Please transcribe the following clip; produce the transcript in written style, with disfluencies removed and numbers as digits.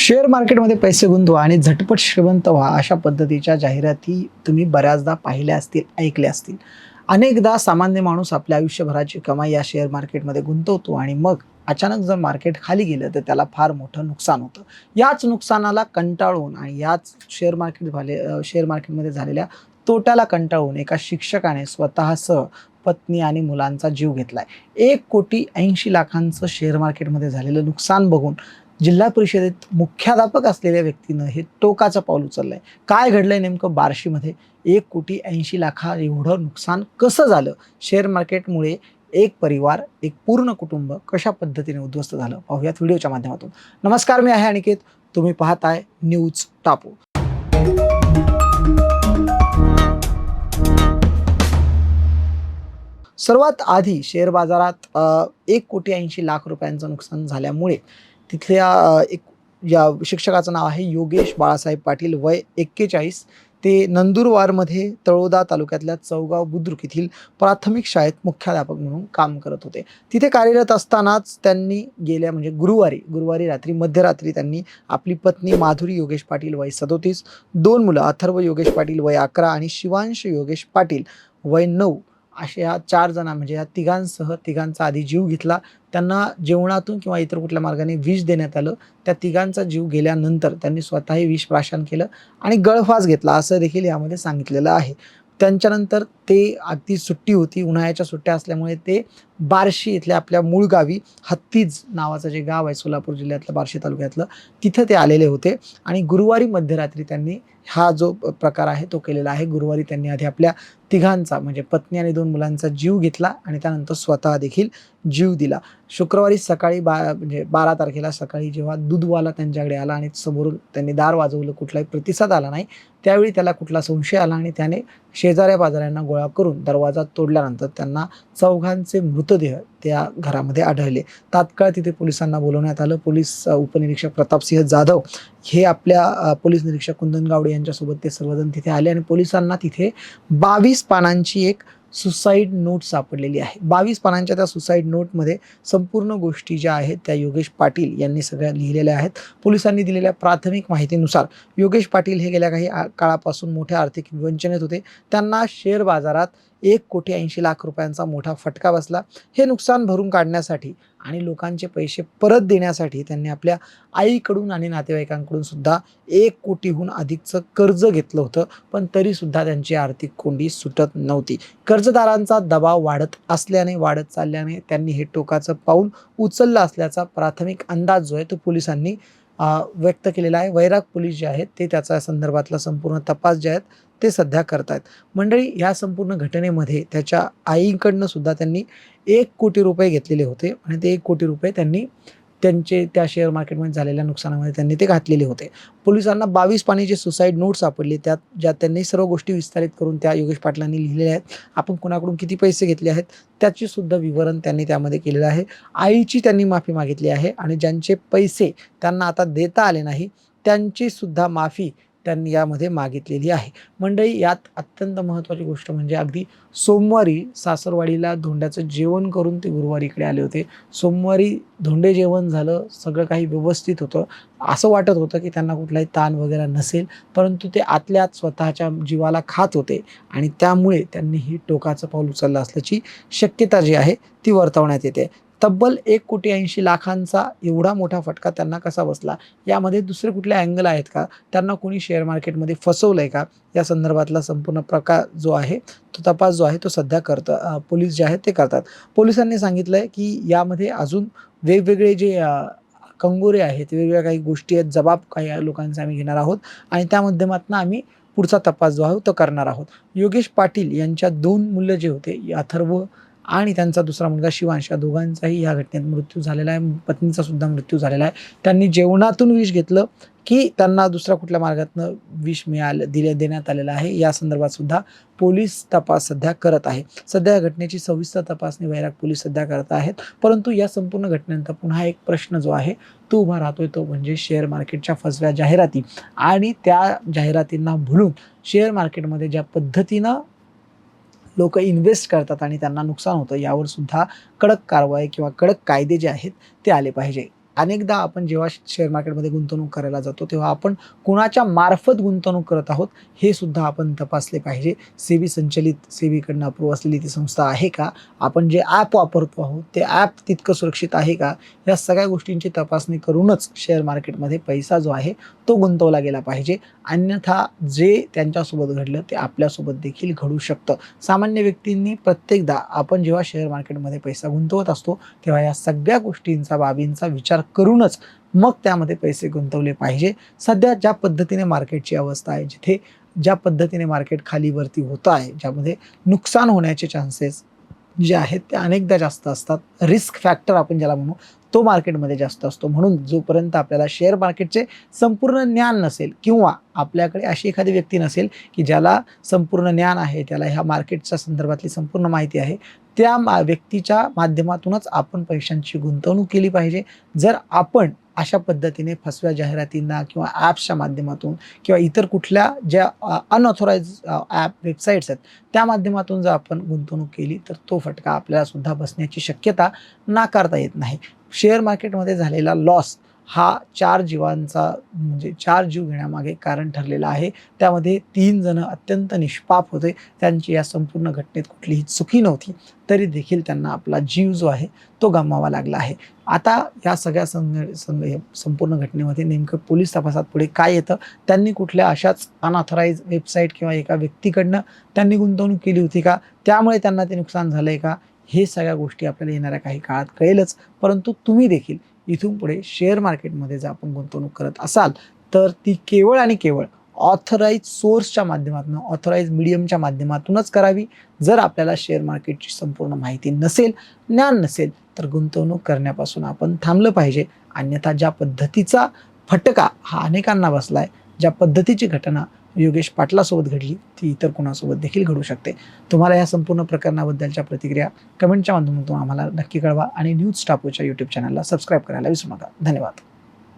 Share मार्केटमध्ये पैसे गुंतवा आणि झटपट श्रीमंत व्हा अशा पद्धतीच्या जाहिराती तुम्ही बऱ्याचदा पाहिल्या असतील, ऐकल्या असतील. अनेकदा सामान्य माणूस आपल्या आयुष्यभराची कमाई या शेअर मार्केटमध्ये गुंतवतो आणि मग अचानक जर मार्केट खाली गेलं तर त्याला फार मोठं नुकसान होतं. याच नुकसानाला कंटाळून आणि याच शेअर मार्केटमध्ये झालेल्या तोट्याला कंटाळून एका शिक्षकाने स्वतःसह पत्नी आणि मुलांचा जीव घेतलाय. 1,80,80,00,000चं शेअर मार्केटमध्ये झालेलं नुकसान बघून जिल्हा परिषदेत मुख्याध्यापक असलेल्या व्यक्तीनं हे टोकाचं पाऊल उचललंय. काय घडलंय नेमकं बार्शीमध्ये? 1,80,80,00,000 एवढं नुकसान कसं झालं? शेअर मार्केटमुळे एक परिवार, एक पूर्ण कुटुंब कशा पद्धतीने उद्ध्वस्त झालं? पाहूयात व्हिडिओच्या माध्यमातून. नमस्कार, मी आहे अनिकेत. तुम्ही पाहताय न्यूज टापू. सर्वात आधी शेअर बाजारात 1,80,00,000 नुकसान झाल्यामुळे तिथल्या एक या शिक्षकाचं नाव आहे योगेश बाळासाहेब पाटील, वय 41. ते नंदुरबारमध्ये तळोदा तालुक्यातल्या चौगाव बुद्रुक येथील प्राथमिक शाळेत मुख्याध्यापक म्हणून काम करत होते. तिथे कार्यरत असतानाच त्यांनी गेल्या गुरुवारी रात्री मध्यरात्री त्यांनी आपली पत्नी माधुरी योगेश पाटील, वय 37, 2 मुलं अथर्व योगेश पाटील, वय 11 आणि शिवांश योगेश पाटील, वय 9 अशा या 4 जणां म्हणजे या तिघांचा आधी जीव घेतला. त्यांना जेवणातून किंवा इतर कुठल्या मार्गाने विष देण्यात आलं. त्या तिघांचा जीव गेल्यानंतर त्यांनी स्वतःही विष प्राशन केलं आणि गळफास घेतला असं देखील यामध्ये सांगितलेलं आहे. त्यांच्यानंतर ते अगदी सुट्टी होती, उन्हाळ्याच्या सुट्ट्या असल्यामुळे ते बार्शी इथल्या आपल्या मूळ गावी हत्तीज नावाचं जे गाव आहे सोलापूर जिल्ह्यातलं बार्शी तालुक्यातलं, तिथं ते आलेले होते आणि गुरुवारी मध्यरात्री त्यांनी हा जो प्रकार आहे तो केलेला आहे. गुरुवारी त्यांनी आधी आपल्या तिघांचा म्हणजे पत्नी आणि 2 मुलांचा जीव घेतला आणि त्यानंतर स्वतः देखील जीव दिला. शुक्रवारी सकाळी म्हणजे 12 तारखेला सकाळी जेव्हा दूधवाला त्यांच्याकडे आला आणि समोरून त्यांनी दार वाजवलं, कुठलाही प्रतिसाद आला नाही. त्यावेळी त्याला कुठला संशय आला आणि त्याने शेजाऱ्या पाजाऱ्यांना गोळा करून दरवाजा तोडल्यानंतर त्यांना चौघांचे मृतदेह त्या घरामध्ये आढळले. तात्काळ तिथे पोलिसांना बोलवण्यात आलं. पोलीस उपनिरीक्षक प्रतापसिंह जाधव हे आपल्या पोलीस निरीक्षक कुंदन गावडे यांच्यासोबत ते सर्वजण तिथे आले आणि पोलिसांना तिथे 22 पानांची एक सुसाईड नोट सापडलेली आहे. 22 पानांच्या त्या सुसाईड नोटमध्ये संपूर्ण गोष्टी ज्या आहेत त्या योगेश पाटील यांनी सगळ्या लिहिलेल्या आहेत. पोलिसांनी दिलेल्या प्राथमिक माहितीनुसार योगेश पाटील हे गेल्या काही काळापासून मोठ्या आर्थिक विवंचनेत होते. त्यांना शेअर बाजारात 1,80,00,000 मोठा फटका बसला. हे नुकसान भरून काढण्यासाठी आणि लोकांचे पैसे परत देण्यासाठी त्यांनी आपल्या आईकडून आणि नातेवाईकांकडून सुद्धा 1 कोटीहून अधिकचं कर्ज घेतलं होतं. पण तरीसुद्धा त्यांची आर्थिक कोंडी सुटत नव्हती. कर्जदारांचा दबाव वाढत चालल्याने त्यांनी हे टोकाचं पाऊल उचललं असल्याचा प्राथमिक अंदाज जो आहे तो पोलिसांनी व्यक्त केलेला आहे. वैराग पोलीस जे आहेत ते त्याच्या संदर्भातला संपूर्ण तपास जे आहेत ते सध्या करतायत. मंडळी, या संपूर्ण घटनेमध्ये त्याच्या आईकडनं सुद्धा त्यांनी 1 कोटी रुपये घेतलेले होते आणि ते 1 कोटी रुपये त्यांनी त्यांचे त्या शेअर मार्केटमध्ये झालेल्या नुकसानामध्ये त्यांनी ते घातलेले होते. पोलिसांना 22 पानी जे सुसाईड नोट सापडली ज्यात त्यांनी सर्व गोष्टी विस्तारित करून त्या योगेश पाटलांनी लिहिलेल्या आहेत. आपण कुणाकडून किती पैसे घेतले आहेत त्याची सुद्धा विवरण त्यांनी त्यामध्ये केलेलं आहे. आईची त्यांनी माफी मागितली आहे आणि ज्यांचे पैसे त्यांना आता देता आले नाही त्यांची सुद्धा माफी त्यांनी यामध्ये मागितलेली आहे. मंडळी, यात अत्यंत महत्त्वाची गोष्ट म्हणजे अगदी सोमवारी सासरवाडीला धोंड्याचं जेवण करून ते गुरुवारी इकडे आले होते. सोमवारी धोंडे जेवण झालं, सगळं काही व्यवस्थित होतं. असं वाटत होतं की त्यांना कुठलाही ताण वगैरे नसेल, परंतु ते आतल्या आत स्वतःच्या जीवाला खात होते आणि त्यामुळे त्यांनी ही टोकाचं पाऊल उचललं असल्याची शक्यता जी आहे ती वर्तवण्यात येते. तब्बल 1,80,00,000 एवढा मोठा फटका त्यांना कसा बसला? यामध्ये दुसरे कुठले अँगल आहेत का? त्यांना कोणी शेअर मार्केटमध्ये फसवलंय का? या संदर्भातला संपूर्ण प्रकार जो आहे तो तपास जो आहे तो सध्या पोलीस जे आहेत ते करतात. पोलिसांनी सांगितलंय की यामध्ये अजून वेगवेगळे जे कंगोरे आहेत, वेगवेगळ्या काही गोष्टी आहेत, जबाब काही लोकांचा आम्ही घेणार आहोत आणि त्या माध्यमातून आम्ही पुढचा तपास जो आहे तो करणार आहोत. योगेश पाटील यांच्या 2 मुलं जे होते, अथर्व आणि त्यांचा दुसरा मुलगा शिवांश, या दोघांचाही या घटनेत मृत्यू झालेला आहे. पत्नीचा सुद्धा मृत्यू झालेला आहे. त्यांनी जेवणातून विष घेतलं की त्यांना दुसऱ्या कुठल्या मार्गातनं विष देण्यात आलेलं आहे. या संदर्भात सुद्धा पोलीस तपास सध्या करत आहे. सध्या या घटनेची सविस्तर तपासणी वैराग पोलीस सध्या करत आहेत. परंतु या संपूर्ण घटनेनंतर पुन्हा एक प्रश्न जो आहे तो उभा राहतोय, तो म्हणजे शेअर मार्केटच्या फसव्या जाहिराती आणि त्या जाहिरातींना भुलून शेअर मार्केटमध्ये ज्या पद्धतीनं लोक इन्व्हेस्ट करतात आणि त्यांना नुकसान होतं, यावर सुद्धा कडक कारवाई किंवा कडक कायदे जे आहेत ते आले पाहिजे. अनेकदा आपण जेव्हा शेअर मार्केटमध्ये गुंतवणूक करायला जातो तेव्हा आपण कुणाच्या मार्फत गुंतवणूक करत आहोत हे सुद्धा आपण तपासले पाहिजे. सेबी संचलित, सेबीकडनं अप्रूव्ह असलेली ती संस्था आहे का? आपण जे ॲप वापरतो आहोत ते ॲप तितकं सुरक्षित आहे का? या सगळ्या गोष्टींची तपासणी करूनच शेअर मार्केटमध्ये पैसा जो आहे तो गुंतवला गेला पाहिजे. अन्यथा जे त्यांच्यासोबत घडलं ते आपल्यासोबत देखील घडू शकतं. सामान्य व्यक्तींनी प्रत्येकदा आपण जेव्हा शेअर मार्केटमध्ये पैसा गुंतवत असतो तेव्हा या सगळ्या गोष्टींचा, बाबींचा विचार करूनच मग त्यामध्ये पैसे गुंतवले पाहिजे. सध्या ज्या पद्धतीने मार्केटची अवस्था आहे, जिथे ज्या पद्धतीने मार्केट खाली वरती होतं आहे, ज्यामध्ये नुकसान होण्याचे चान्सेस जे आहेत ते अनेकदा जास्त असतात. रिस्क फॅक्टर आपण ज्याला म्हणू तो मार्केटमध्ये जास्त असतो. म्हणून जोपर्यंत आपल्याला शेअर मार्केटचे संपूर्ण ज्ञान नसेल किंवा आपल्याकडे अशी एखादी व्यक्ती नसेल की ज्याला संपूर्ण ज्ञान आहे, त्याला ह्या मार्केटच्या संदर्भातली संपूर्ण माहिती आहे, त्या व्यक्तीच्या माध्यमातूनच आपण पैशांची गुंतवणूक केली पाहिजे. जर आपण अशा पद्धतीने फसव्या जाहिरातींना किंवा ॲप्सच्या माध्यमातून किंवा इतर कुठल्या ज्या अनऑथोराइज ॲप, वेबसाईट्स आहेत त्या माध्यमातून जर आपण गुंतवणूक केली तर तो फटका आपल्याला सुद्धा बसण्याची शक्यता नाकारता येत नाही. शेअर मार्केटमध्ये झालेला लॉस हा 4 जीवांचा म्हणजे 4 जीव घेण्यामागे कारण ठरलेला आहे. त्यामध्ये 3 जण अत्यंत निष्पाप होते. त्यांची या संपूर्ण घटनेत कुठलीही चुकी नव्हती. तरी देखील त्यांना आपला जीव जो आहे तो गमवावा लागला आहे. आता या सगळ्या संपूर्ण घटनेमध्ये नेमकं पोलीस तपासात पुढे काय येतं, त्यांनी कुठल्या अशाच अनऑथराइज वेबसाईट किंवा एका व्यक्तीकडनं त्यांनी गुंतवणूक केली होती का? त्यामुळे त्यांना ते नुकसान झालं आहे का? हे सगळ्या गोष्टी आपल्याला येणाऱ्या काही काळात कळेलच. परंतु तुम्ही देखील इथून पुढे शेअर मार्केटमध्ये जर आपण गुंतवणूक करत असाल तर ती केवळ आणि केवळ ऑथराइज सोर्सच्या माध्यमातून, ऑथराइज मीडियमच्या माध्यमातूनच करावी. जर आपल्याला शेअर मार्केटची संपूर्ण माहिती नसेल, ज्ञान नसेल तर गुंतवणूक करण्यापासून आपण थांबलं पाहिजे. अन्यथा ज्या पद्धतीचा फटका हा अनेकांना बसलाय, ज्या पद्धतीची घटना योगेश पाटलासोबत घडली ती इतर कोणासोबत देखील घडू शकते. तुम्हाला या संपूर्ण प्रकरणाबद्दलच्या प्रतिक्रिया कमेंटच्या माध्यमातून आम्हाला नक्की कळवा आणि न्यूज टापूच्या यूट्यूब चॅनलला सबस्क्राईब करायला विसरू नका. धन्यवाद.